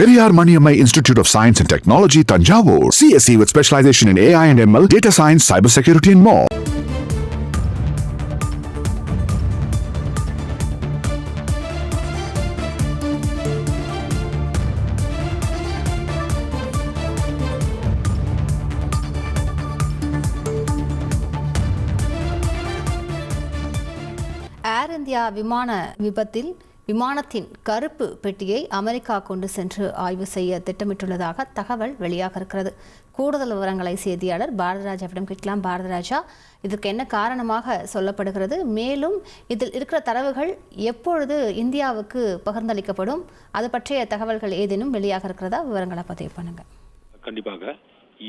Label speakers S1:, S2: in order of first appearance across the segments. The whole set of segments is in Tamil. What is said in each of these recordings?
S1: Periyar Maniammai Institute of Science and Technology, Tanjavur. CSE with specialization in AI and ML, data science, cybersecurity and more.
S2: Air India விமான விபத்தில் விமானத்தின் கருப்பு பெட்டியை அமெரிக்கா கொண்டு சென்று ஆய்வு செய்ய திட்டமிட்டுள்ளதாக தகவல் வெளியாக இருக்கிறது. கூடுதல் விவரங்களை செய்தியாளர் பாரதராஜாவிடம் கேட்கலாம். பாரதராஜா, இதற்கு என்ன காரணமாக சொல்லப்படுகிறது? மேலும் இதில் இருக்கிற தரவுகள் எப்பொழுது இந்தியாவுக்கு பகிர்ந்தளிக்கப்படும்? அது பற்றிய தகவல்கள் ஏதேனும் வெளியாக இருக்கிறதா? விவரங்களை பதிவு பண்ணுங்க.
S3: கண்டிப்பாக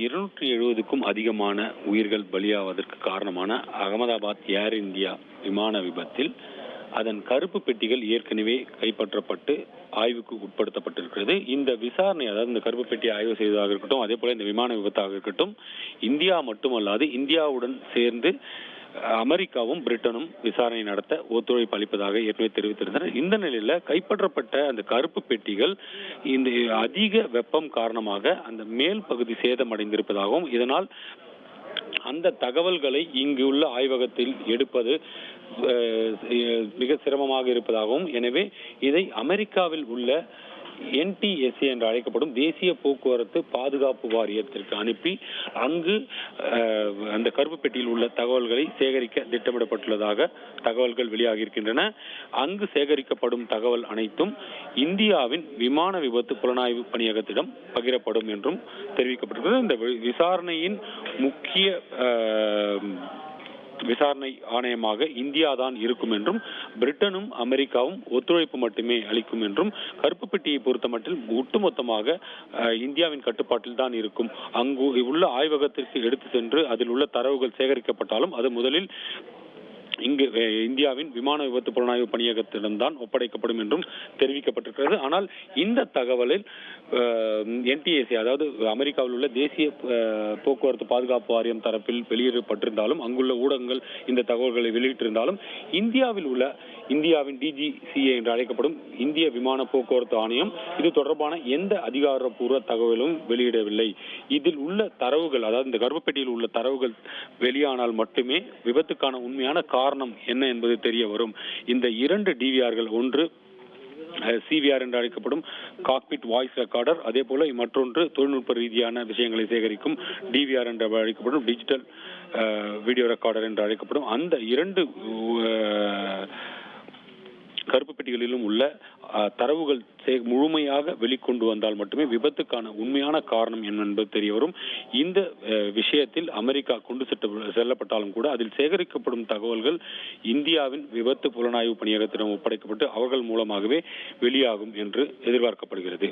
S3: 270க்கும் அதிகமான உயிர்கள் பலியாவதற்கு காரணமான அகமதாபாத் ஏர் இந்தியா விமான விபத்தில் அதன் கருப்பு பெட்டிகள் ஏற்கனவே கைப்பற்றப்பட்டு ஆய்வுக்கு உட்படுத்தப்பட்டிருக்கிறது. இந்த விசாரணை, அதாவது இந்த கருப்பு பெட்டியை ஆய்வு செய்வதாக இருக்கட்டும், அதே போல இந்த விமான விபத்தாக இருக்கட்டும், இந்தியா மட்டுமல்லாது இந்தியாவுடன் சேர்ந்து அமெரிக்காவும் பிரிட்டனும் விசாரணை நடத்த ஒத்துழைப்பு அளிப்பதாக ஏற்கனவே தெரிவித்திருந்தனர். இந்த நிலையில கைப்பற்றப்பட்ட அந்த கருப்பு பெட்டிகள் இந்த அதிக வெப்பம் காரணமாக அந்த மேல் பகுதி சேதமடைந்திருப்பதாகவும், இதனால் அந்த தகவல்களை இங்கு உள்ள ஆய்வகத்தில் எடுப்பது மிக சிரமமாக இருப்பதாகவும், எனவே இதை அமெரிக்காவில் உள்ள NTSA என்று அழைக்கப்படும் தேசிய போக்குவரத்து பாதுகாப்பு வாரியத்திற்கு அனுப்பி அங்கு அந்த கருப்பு பெட்டியில் உள்ள தகவல்களை சேகரிக்க திட்டமிடப்பட்டுள்ளதாக தகவல்கள் வெளியாகி இருக்கின்றன. அங்கு சேகரிக்கப்படும் தகவல் அனைத்தும் இந்தியாவின் விமான விபத்து புலனாய்வு பணியகத்திடம் பகிரப்படும் என்றும் தெரிவிக்கப்பட்டிருக்கிறது. இந்த விசாரணையின் முக்கிய விசாரணை ஆணையமாக இந்தியா தான் இருக்கும் என்றும், பிரிட்டனும் அமெரிக்காவும் ஒத்துழைப்பு மட்டுமே அளிக்கும் என்றும், கருப்பு பெட்டியை பொறுத்தமட்டில் ஒட்டுமொத்தமாக இந்தியாவின் கட்டுப்பாட்டில் தான் இருக்கும். அங்கு உள்ள ஆய்வகத்திற்கு எடுத்து சென்று அதில் உள்ள தரவுகள் சேகரிக்கப்பட்டாலும் அது முதலில் இங்கு இந்தியாவின் விமான விபத்து புலனாய்வு பணியகத்திடம்தான் ஒப்படைக்கப்படும் என்றும் தெரிவிக்கப்பட்டிருக்கிறது. ஆனால் இந்த தகவலில் NTSA, அதாவது அமெரிக்காவில் உள்ள தேசிய போக்குவரத்து பாதுகாப்பு வாரியம் தரப்பில் வெளியிடப்பட்டிருந்தாலும், அங்குள்ள ஊடகங்கள் இந்த தகவல்களை வெளியிட்டிருந்தாலும், இந்தியாவின் DGCA என்று அழைக்கப்படும் இந்திய விமான போக்குவரத்து ஆணையம் இது தொடர்பான எந்த அதிகாரப்பூர்வ தகவலும் வெளியிடவில்லை. இதில் உள்ள தரவுகள், அதாவது இந்த கர்ப்பப்பெட்டியில் உள்ள தரவுகள் வெளியானால் மட்டுமே விபத்துக்கான உண்மையான காரணம் என்ன என்பது தெரிய வரும். இந்த 2 DVRகள், ஒன்று CVR என்று அழைக்கப்படும் காக்பிட் வாய்ஸ் ரெக்கார்டர், அதே போல மற்றொன்று தொழில்நுட்ப ரீதியான விஷயங்களை சேகரிக்கும் DVR என்று அழைக்கப்படும் டிஜிட்டல் வீடியோ ரெக்கார்டர் என்று அழைக்கப்படும் அந்த 2 கருப்பு பெட்டிகளிலும் உள்ள தரவுகள் முழுமையாக வெளிக்கொண்டு வந்தால் மட்டுமே விபத்துக்கான உண்மையான காரணம் என்ன என்பது தெரிய வரும். இந்த விஷயத்தில் அமெரிக்கா கொண்டு செல்லப்பட்டாலும் கூட அதில் சேகரிக்கப்படும் தகவல்கள் இந்தியாவின் விபத்து புலனாய்வு பணியகத்திடம் ஒப்படைக்கப்பட்டு அவர்கள் மூலமாகவே வெளியாகும் என்று எதிர்பார்க்கப்படுகிறது.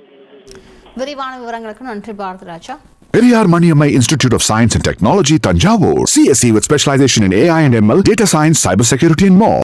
S2: விரிவான விவரங்களுக்கு நன்றி Bharathiraja.
S1: Periyar Maniammai Institute of Science and Technology, Tanjavur. CSE with specialization in AI and ML, data science, cybersecurity and more.